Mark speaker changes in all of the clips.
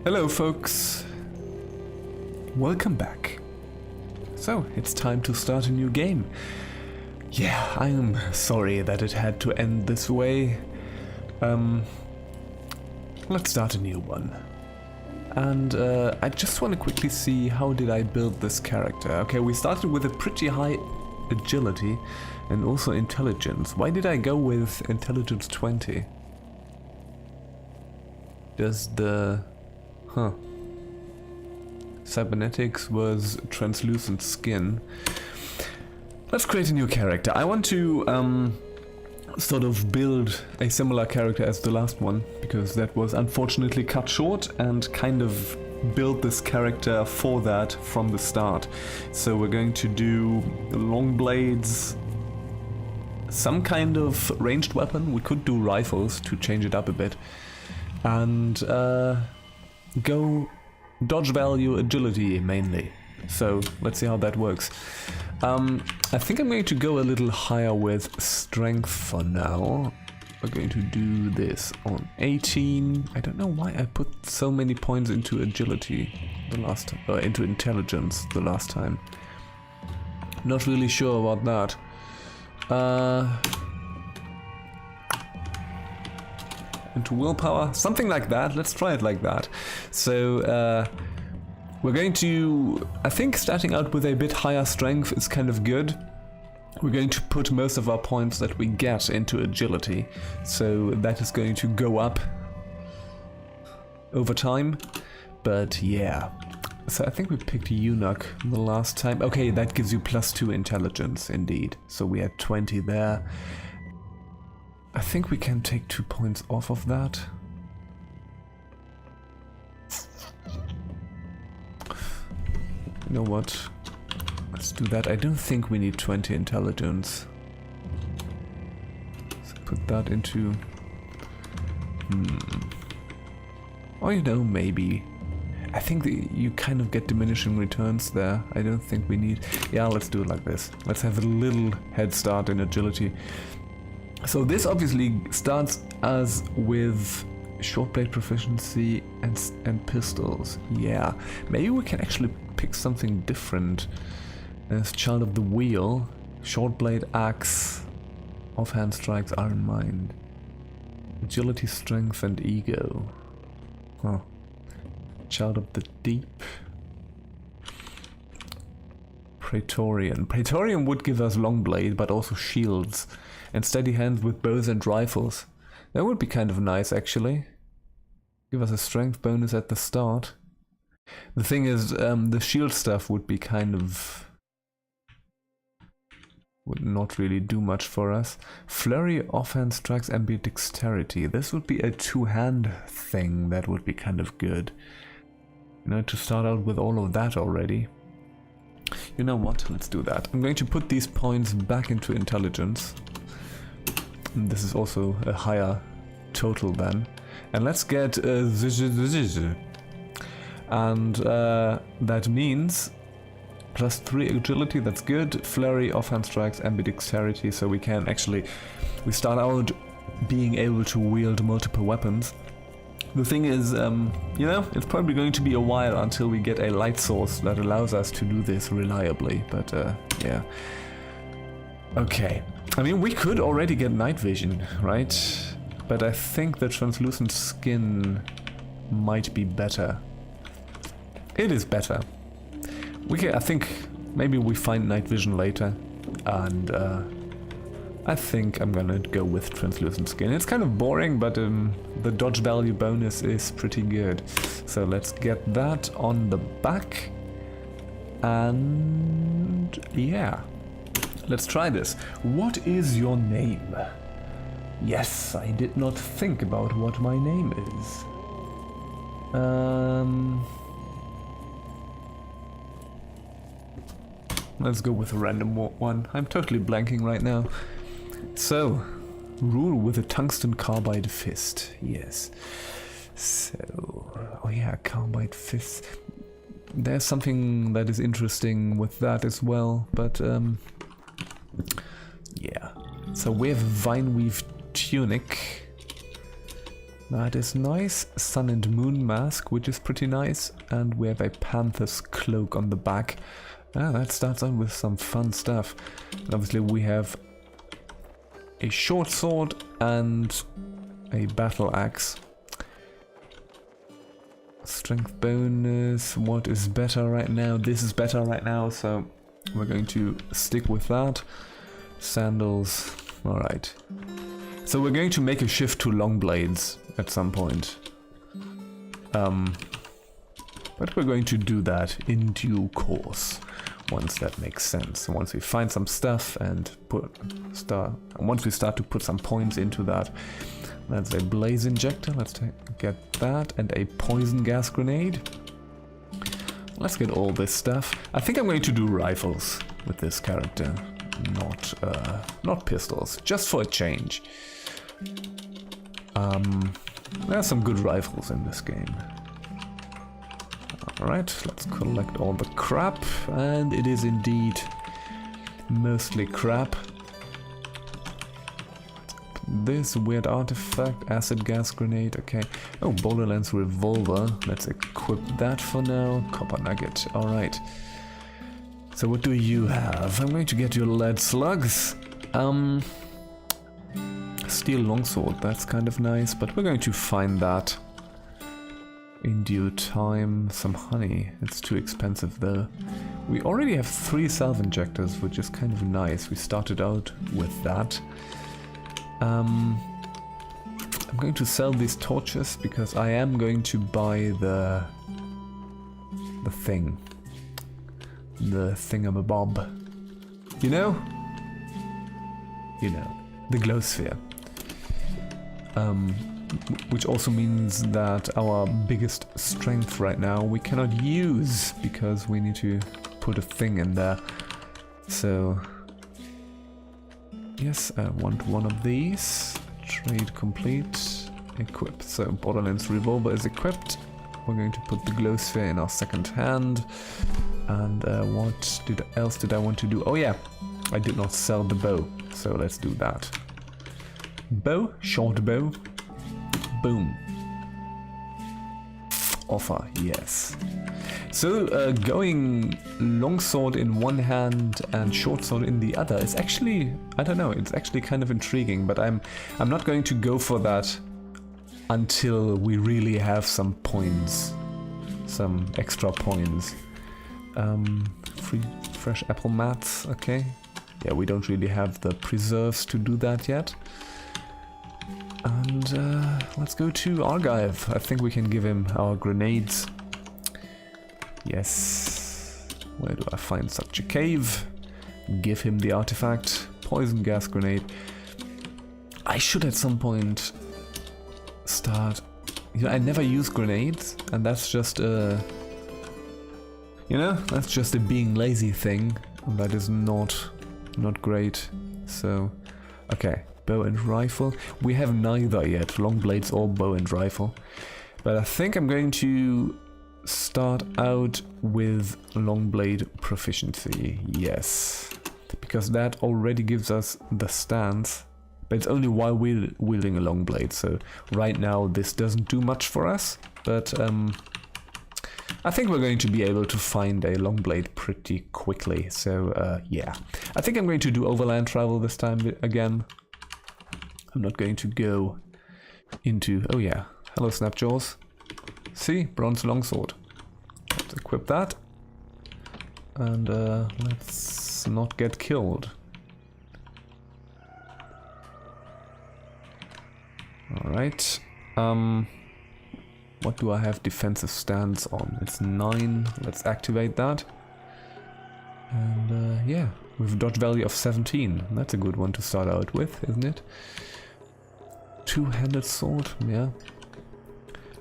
Speaker 1: Hello folks, welcome back. So it's time to start a new game. Yeah, I'm sorry that it had to end this way. Let's start a new one. And I just want to quickly see how did I build this character. Okay, we started with a pretty high agility and also intelligence. Why did I go with intelligence 20? Does the... Cybernetics was translucent skin. Let's create a new character. I want to sort of build a similar character as the last one, because that was unfortunately cut short, and kind of build this character for that from the start. So we're going to do long blades, some kind of ranged weapon. We could do rifles to change it up a bit, and go dodge value, agility mainly. So let's see how that works. I think I'm going to go a little higher with strength for now. We're going to do this on 18. I don't know why I put so many points into agility the last time, into intelligence the last time. Not really sure about that. Into willpower, something like that. Let's try it like that. So we're going to, I think starting out with a bit higher strength is kind of good. We're going to put most of our points that we get into agility, so that is going to go up over time. But yeah, so I think we picked Eunuch the last time. Okay, that gives you +2 intelligence indeed. So we had 20 there. I think we can take 2 points off of that. You know what? Let's do that. I don't think we need 20 intelligence. So put that into... Or you know, maybe. I think you kind of get diminishing returns there. I don't think we need... Yeah, let's do it like this. Let's have a little head start in agility. So this obviously starts as with short blade proficiency and pistols. Yeah, maybe we can actually pick something different. As Child of the Wheel, short blade, axe, offhand strikes, iron mind, agility, strength, and ego. Huh. Child of the Deep. Praetorian. Praetorian would give us long blade, but also shields. And steady hands with bows and rifles. That would be kind of nice, actually. Give us a strength bonus at the start. The thing is, the shield stuff would be kind of... would not really do much for us. Flurry, offhand strikes, ambidexterity. This would be a two-hand thing that would be kind of good. You know, to start out with all of that already. You know what? Let's do that. I'm going to put these points back into intelligence. This is also a higher total then. And let's get and that means +3 agility, that's good. Flurry, offhand strikes, ambidexterity, so we can actually, we start out being able to wield multiple weapons. The thing is, you know, it's probably going to be a while until we get a light source that allows us to do this reliably, but yeah. Okay. I mean, we could already get night vision, right? But I think the translucent skin might be better. It is better. We can, I think maybe we find night vision later, and I think I'm gonna go with translucent skin. It's kind of boring, but the dodge value bonus is pretty good. So let's get that on the back, and yeah. Let's try this. What is your name? Yes, I did not think about what my name is. Let's go with a random one. I'm totally blanking right now. So, rule with a tungsten carbide fist. Yes. So, oh yeah, carbide fist. There's something that is interesting with that as well, but yeah. So we have Vineweave tunic. That is nice. Sun and Moon mask, which is pretty nice. And we have a panther's cloak on the back. Ah, that starts out with some fun stuff. And obviously we have a short sword and a battle axe. Strength bonus, what is better right now? This is better right now, so we're going to stick with that. Sandals, alright. So we're going to make a shift to long blades at some point. But we're going to do that in due course, once that makes sense. Once we find some stuff and once we start to put some points into that. That's a blaze injector, let's get that, and a poison gas grenade. Let's get all this stuff. I think I'm going to do rifles with this character, not pistols, just for a change. There are some good rifles in this game. Alright, let's collect all the crap, and it is indeed mostly crap. This weird artifact, acid gas grenade, okay. Oh, Borderlands revolver, let's equip that for now. Copper nugget, alright. So what do you have? I'm going to get your lead slugs. Steel longsword, that's kind of nice, but we're going to find that in due time. Some honey, it's too expensive though. We already have 3 salve injectors, which is kind of nice. We started out with that. I'm going to sell these torches because I am going to buy the thing. The thingamabob. You know? You know. The glow sphere. Which also means that our biggest strength right now we cannot use because we need to put a thing in there. So yes, I want one of these. Trade complete. Equip. So Borderlands revolver is equipped. We're going to put the glow sphere in our second hand. And what else did I want to do? Oh yeah, I did not sell the bow, so let's do that. Bow, short bow. Boom. Offer, yes. So going longsword in one hand and short sword in the other is actually, I don't know, it's actually kind of intriguing, but I'm not going to go for that until we really have some points, some extra points. Free fresh apple mats, okay. Yeah, we don't really have the preserves to do that yet. And let's go to Argive. I think we can give him our grenades. Yes. Where do I find such a cave? Give him the artifact. Poison gas grenade. I should at some point start... You know, I never use grenades, and that's just a... You know, that's just a being lazy thing. And that is not great. So, okay. Bow and rifle. We have neither yet, long blades or bow and rifle. But I think I'm going to start out with long blade proficiency, yes. Because that already gives us the stance, but it's only while we're wielding a long blade, so right now this doesn't do much for us, but I think we're going to be able to find a long blade pretty quickly, so yeah. I think I'm going to do overland travel this time again. I'm not going to go into... Oh yeah, hello Snapjaws. See, bronze longsword. Let's equip that. And let's not get killed. Alright. What do I have defensive stance on? It's 9. Let's activate that. And yeah, with dodge value of 17. That's a good one to start out with, isn't it? Two-handed sword, yeah.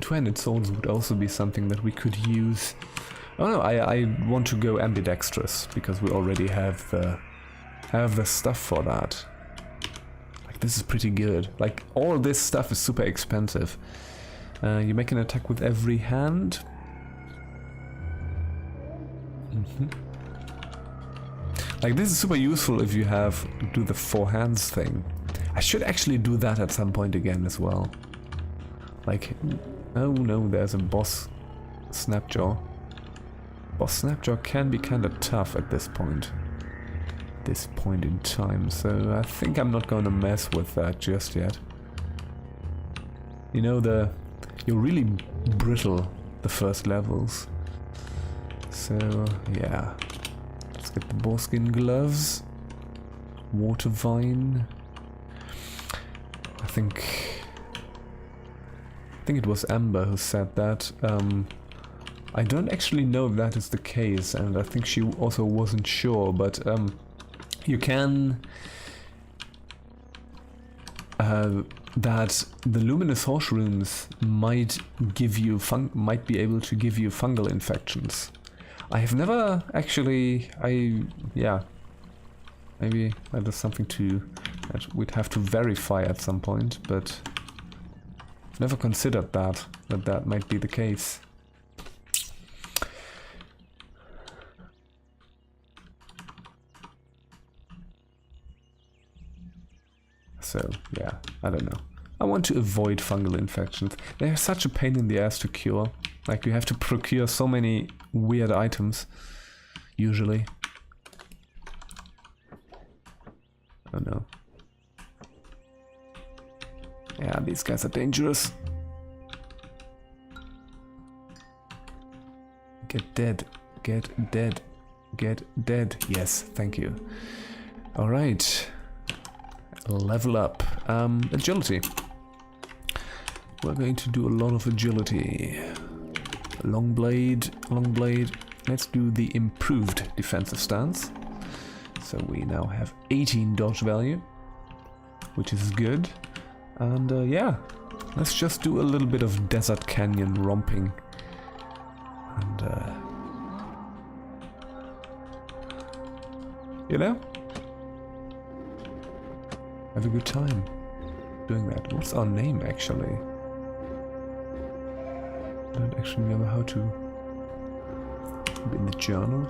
Speaker 1: Two-handed swords would also be something that we could use. Oh no, I want to go ambidextrous because we already have the stuff for that. Like, this is pretty good. Like, all this stuff is super expensive. You make an attack with every hand. Like, this is super useful if you do the 4 hands thing. I should actually do that at some point again as well. Like, oh no, there's a boss Snapjaw. Boss Snapjaw can be kind of tough at this point. This point in time, so I think I'm not gonna mess with that just yet. You know, you're really brittle the first levels. So yeah, let's get the boarskin gloves. Water vine. I think it was Amber who said that. I don't actually know if that is the case, and I think she also wasn't sure, but you can that the luminous horse runes might be able to give you fungal infections. I have never actually. Yeah. Maybe that is something that we'd have to verify at some point, but never considered that might be the case. So, yeah, I don't know. I want to avoid fungal infections. They are such a pain in the ass to cure. Like, you have to procure so many weird items, usually. Oh no. Yeah, these guys are dangerous. Get dead. Get dead. Get dead. Yes, thank you. Alright. Level up. Agility. We're going to do a lot of agility. Long blade. Long blade. Let's do the improved defensive stance. So we now have 18 dodge value, which is good. And yeah, let's just do a little bit of desert canyon romping. And you know, have a good time doing that. What's our name actually? I don't actually remember how to. In the journal.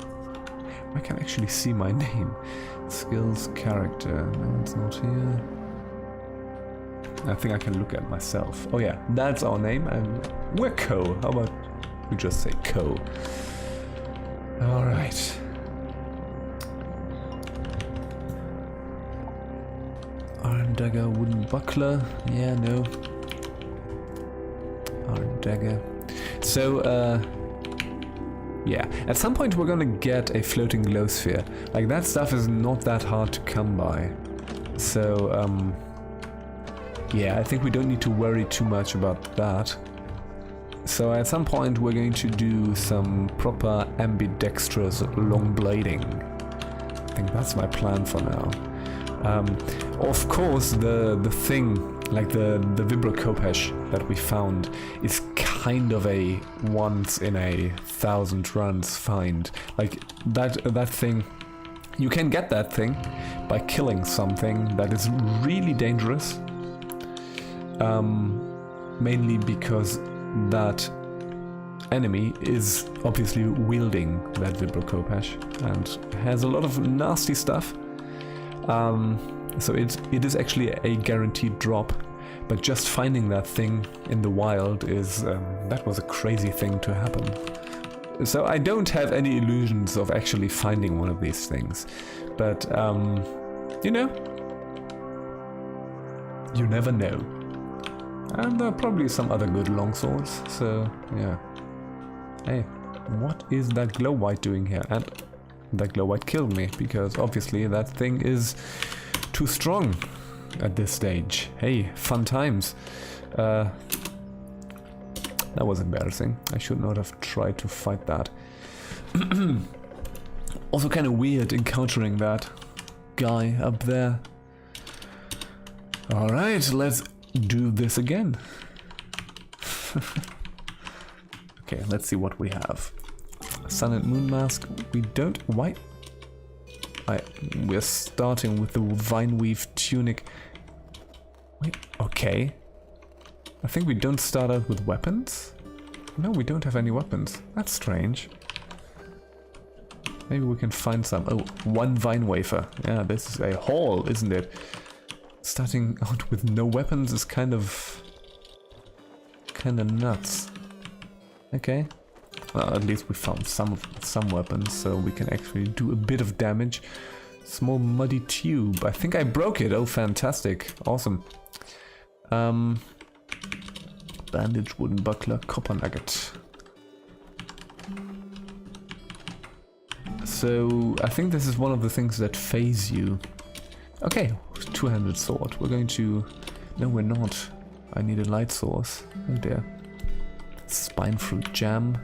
Speaker 1: I can actually see my name. Skills, character. No, it's not here. I think I can look at myself. Oh yeah, that's our name. And we're Co. How about we just say Co? Alright. Iron dagger, wooden buckler. Yeah, no. Iron dagger. So, yeah, at some point we're gonna get a floating glow sphere. Like, that stuff is not that hard to come by. So, yeah, I think we don't need to worry too much about that. So at some point we're going to do some proper ambidextrous long blading. I think that's my plan for now. Of course, the thing, like the vibrocopesh that we found, is kind of a once in a 1,000 runs find. Like that thing, you can get that thing by killing something that is really dangerous. Mainly because that enemy is obviously wielding that vibrocopesh and has a lot of nasty stuff. So it is actually a guaranteed drop. But just finding that thing in the wild is, that was a crazy thing to happen. So I don't have any illusions of actually finding one of these things. But, you know, you never know. And there are probably some other good longswords, so, yeah. Hey, what is that glow white doing here? And that glow white killed me, because obviously that thing is too strong at this stage. Hey, fun times. That was embarrassing. I should not have tried to fight that. Also kind of weird encountering that guy up there. Alright, let's do this again. Okay, let's see what we have. Sun and Moon Mask. We don't... Why? We're starting with the Vineweave Tunic. Wait, okay. I think we don't start out with weapons? No, we don't have any weapons. That's strange. Maybe we can find some. Oh, one Vine Wafer. Yeah, this is a haul, isn't it? Starting out with no weapons is kind of kinda nuts. Okay. Well, at least we found some weapons, so we can actually do a bit of damage. Small muddy tube. I think I broke it. Oh, fantastic. Awesome. Bandage, wooden buckler, copper nugget. So, I think this is one of the things that phase you. Okay, two-handed sword. We're going to... No, we're not. I need a light source. Oh dear. Spine fruit jam.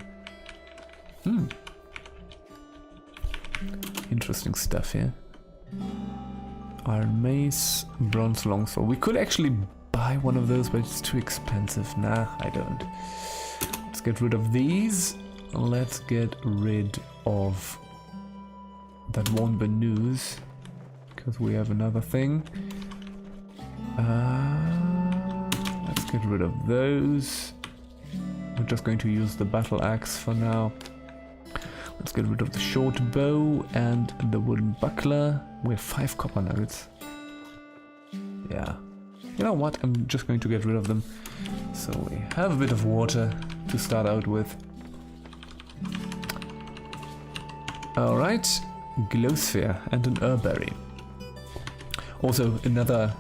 Speaker 1: Interesting stuff here. Iron mace, bronze longsword. We could actually buy one of those, but it's too expensive. Nah, I don't. Let's get rid of these. Let's get rid of that won't be news, because we have another thing. Let's get rid of those. We're just going to use the battle axe for now. Let's get rid of the short bow and the wooden buckler. We have 5 copper nuggets. Yeah. You know what? I'm just going to get rid of them. So we have a bit of water to start out with. Alright. Glow sphere and an herberry. Also, another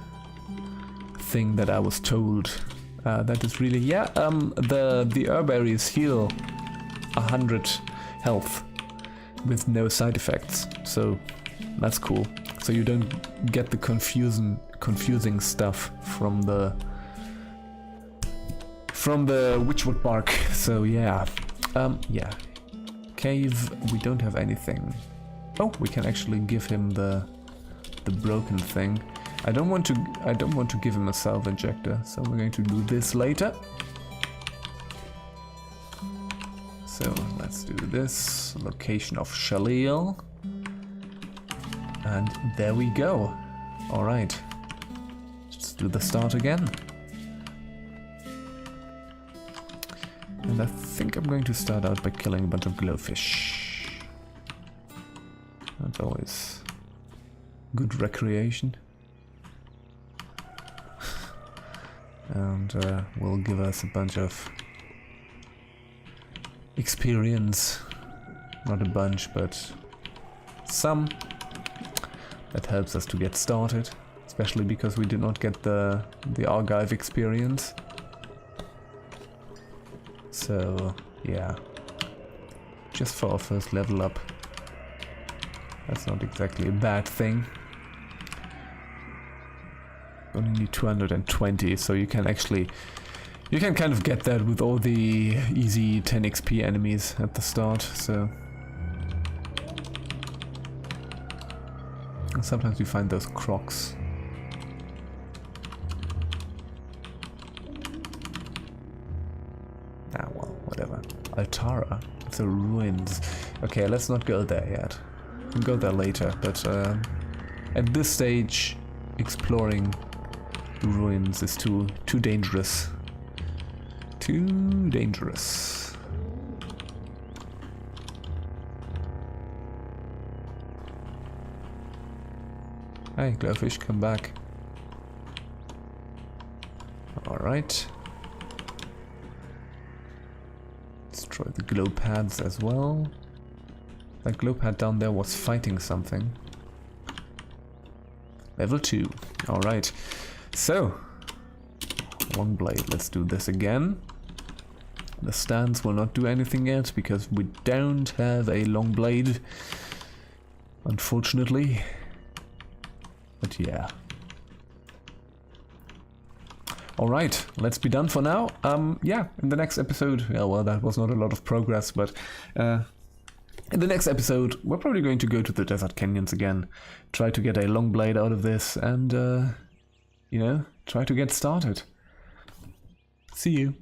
Speaker 1: thing that I was told that is really... Yeah, the herberries heal 100 health with no side effects, so that's cool. So you don't get the confusing stuff from the witchwood bark. So yeah, yeah. Cave, we don't have anything. Oh, we can actually give him the broken thing. I don't want to give him a salve injector, so we're going to do this later. So let's do this. Location of Shaleel. And there we go. Alright. Let's do the start again. And I think I'm going to start out by killing a bunch of glowfish. That's always good recreation. And will give us a bunch of experience. Not a bunch, but some. That helps us to get started, especially because we did not get the archive experience. So yeah, just for our first level up. That's not exactly a bad thing. Only need 220, so you can kind of get that with all the easy 10 XP enemies at the start, so... And sometimes you find those crocs. Ah, well, whatever. Altara, the ruins. Okay, let's not go there yet. We'll go there later, but at this stage, exploring ruins is too dangerous. Too dangerous. Hey, glowfish, come back. Alright. Destroy the glow pads as well. That glow pad down there was fighting something. Level 2. Alright. So, long blade. Let's do this again. The stance will not do anything yet because we don't have a long blade. Unfortunately. But yeah. Alright, let's be done for now. Yeah, in the next episode, yeah, well, that was not a lot of progress, but in the next episode, we're probably going to go to the desert canyons again, try to get a long blade out of this, and, you know, try to get started. See you.